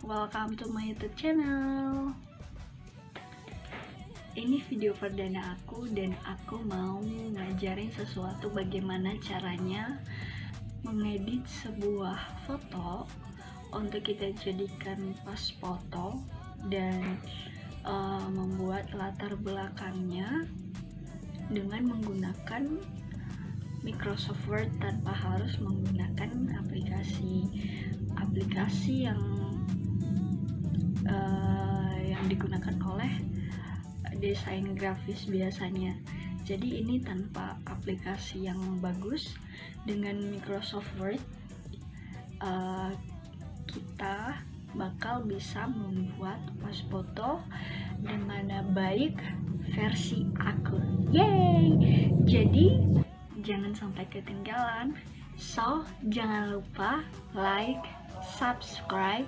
welcome to my YouTube channel. Ini video perdana aku dan aku mau ngajarin sesuatu bagaimana caranya mengedit sebuah foto untuk kita jadikan pas foto dan membuat latar belakangnya dengan menggunakan Microsoft Word tanpa harus menggunakan aplikasi yang digunakan oleh desain grafis biasanya. Jadi ini tanpa aplikasi yang bagus, dengan Microsoft Word kita bakal bisa membuat pas foto dimana baik versi aku. Yeay! Jadi jangan sampai ketinggalan. So jangan lupa like, subscribe,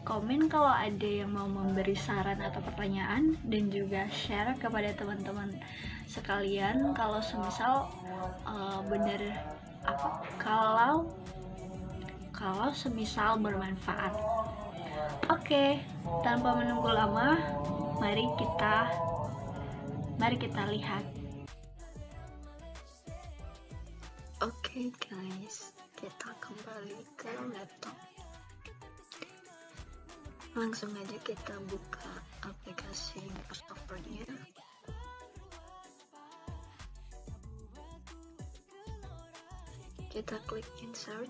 komen kalau ada yang mau memberi saran atau pertanyaan, dan juga share kepada teman-teman sekalian kalau semisal kalau semisal bermanfaat. Oke, tanpa menunggu lama, mari kita lihat. Oke guys, kita kembali ke laptop. Langsung aja kita buka aplikasi Microsoft Word-nya. Kita klik insert.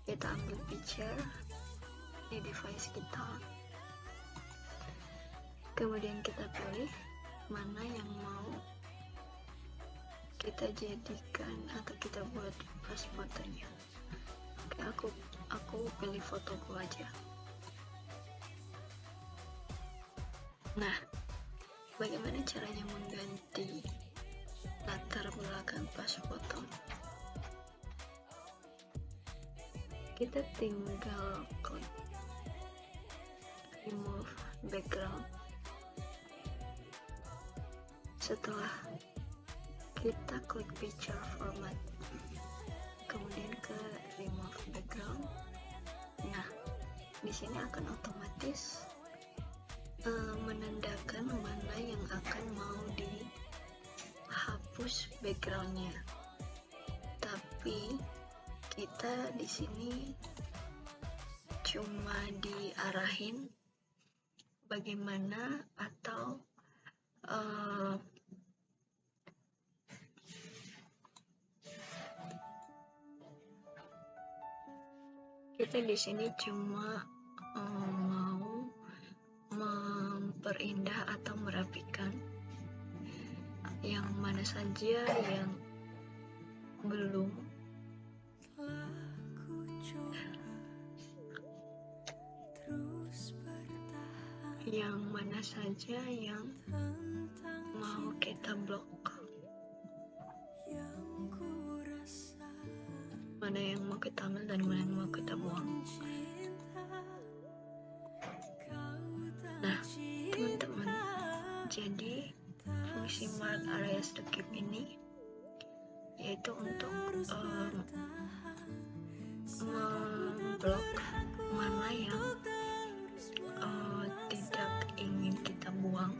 Kita ambil picture di device kita. Kemudian kita pilih mana yang mau kita jadikan atau kita buat pas fotonya. Oke, aku pilih fotoku aja. Nah, bagaimana caranya mengganti latar belakang pas foto? Kita tinggal klik remove background. Setelah kita klik picture format, kemudian ke remove background. Nah, di sini akan otomatis menandakan mana yang akan mau dihapus backgroundnya. Tapi kita di sini cuma diarahin bagaimana atau kita di sini cuma mau memperindah atau merapikan yang mana saja yang belum mau kita blok, mana yang mau kita ambil dan mana yang mau kita buang. Nah teman-teman, jadi fungsi mark areas to keep ini yaitu untuk memblok mana yang tidak ingin kita buang,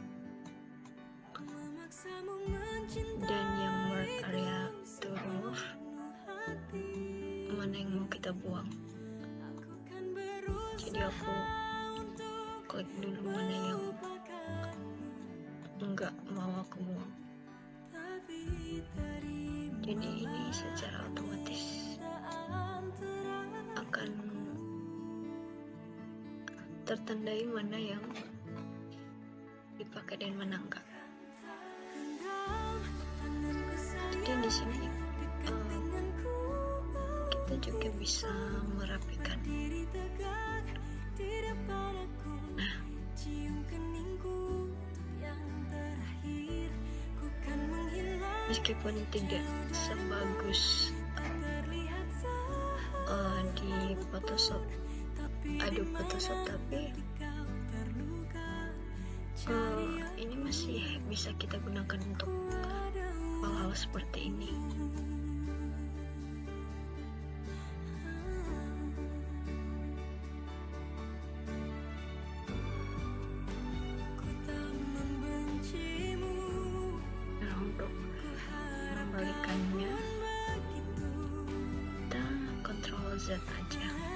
dan yang mark area to remove mana yang mau kita buang. Jadi aku klik dulu mana yang enggak mau aku buang. Jadi ini secara otomatis akan tertandai mana yang dipakai dan mana enggak. Jadi di sini kita juga bisa merapikan. Nah, meskipun tidak sebagus di Photoshop, Adobe Photoshop, tapi ini masih bisa kita gunakan untuk hal-hal seperti ini. Z aja.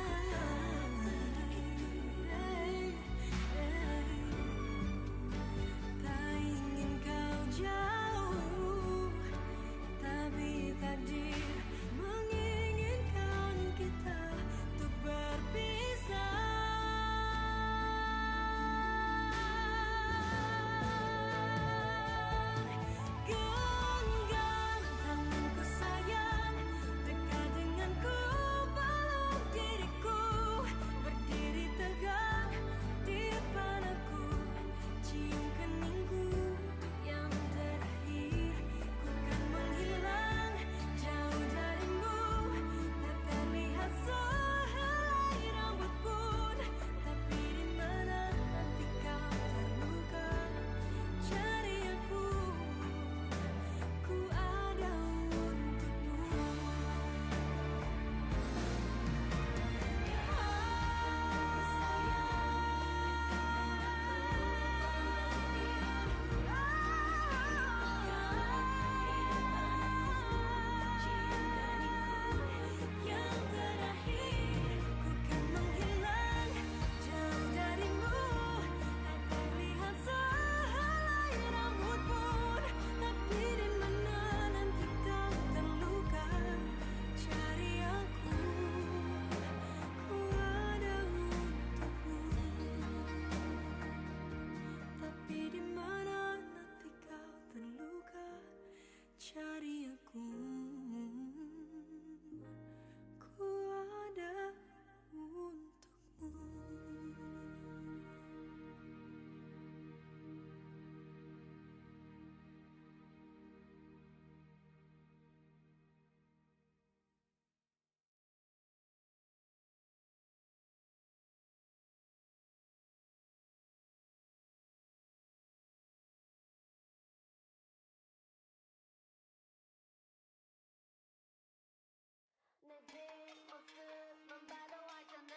내 뒷모습만 봐도 알잖아.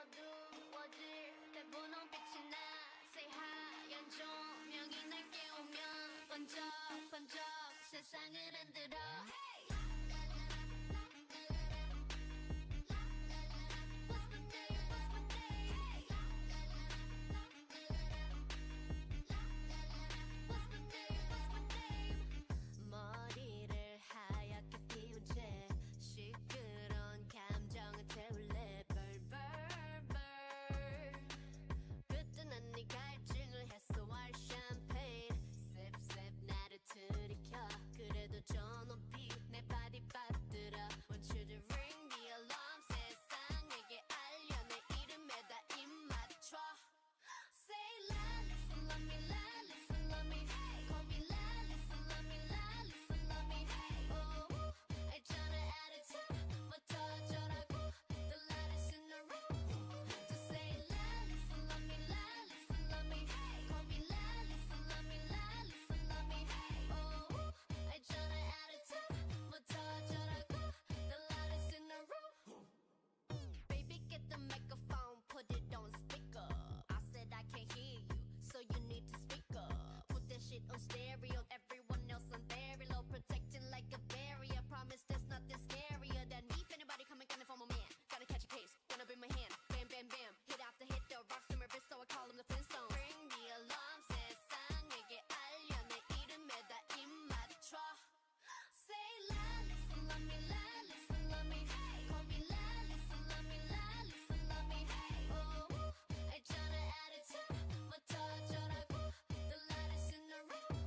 어두워질 때 분홍빛이 나. 새하얀 조명이 날 깨우면 번쩍번쩍 세상을 흔들어. 머리를 하얗게 피운 채 시끄러운 감정을 태울래. 벌벌벌 그때는 네 갈증을 해소할 샴페인 셉셉 나를 들이켜. 그래도 저 높이 내 발이 빠뜨려. Want you to ring the alarm. 세상에게 알려 내 이름에다 입 맞춰. Say la, listen, love me, la, listen, love me. Call me la, listen, love me, la, listen, love me. Oh, 있잖아 attitude, 뭐 터져라고. The lightest in the room. Just say la, listen, love me, la, listen, love me. Call me la, listen, love me, la, listen, love me. Oh, 있잖아 attitude, 뭐 터져라고. The lightest in the room. Baby, get the microphone, put it on speaker. I said I can't hear you, so you need to speak up. Put that shit on stereo, everyone else on very low, protecting like a barrier. Promise there's nothing scarier than me. If anybody coming for my man, gotta catch a case, gonna bring my hand. Bam, bam, bam, hit after hit, the rocks in my wrist, so I call them the Flintstones. Ring the alarm, 세상에게 알려 내 이름에다 입 맞춰. Say la, listen, love me, la, listen, love me. Call me la, listen, love me, la, listen, love me. Oh, 있잖아 attitude, 뭐 터져라고. The lightest in the room.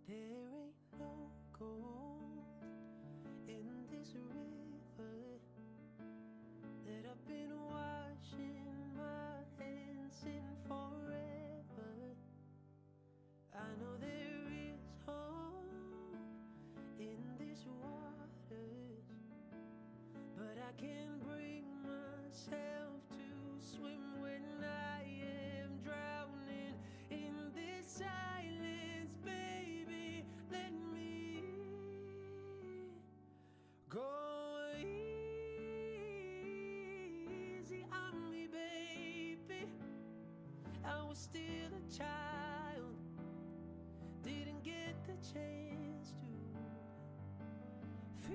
There ain't no gold in this river that I've been washing my hands in forever. I know there is hope in these waters, but I can't bring myself to swim when I am drowning in this silence. Baby, let me go easy on me, baby. I was still a child, didn't get the chance to feel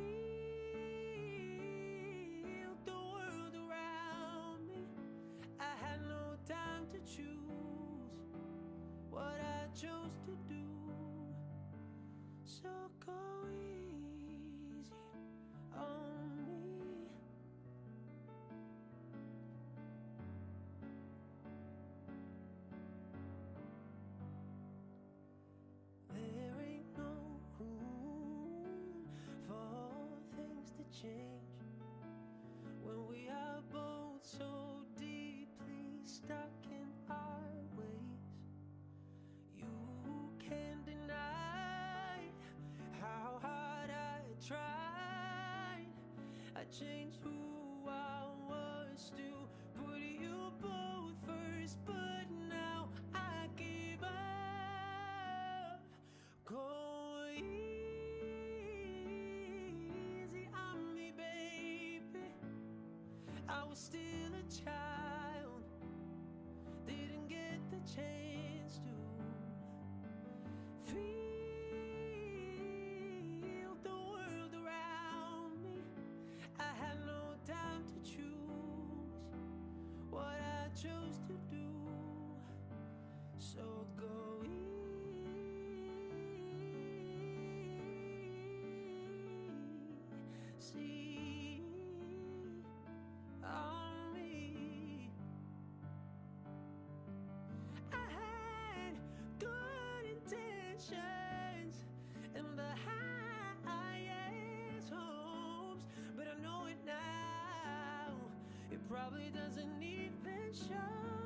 the world around me. I had no time to choose what I chose to do. So go easy on me. There ain't no room for things to change when we are both so deeply stuck in our ways. You can't deny how hard I tried. I changed who I was to put you both first, but now I give up. Go easy on me, baby. I was still a child, didn't get the chance to feel the world around me. I had no time to choose what I chose to do. So go easy on me. I had good intentions and the highest hopes, but I know it now, it probably doesn't even show.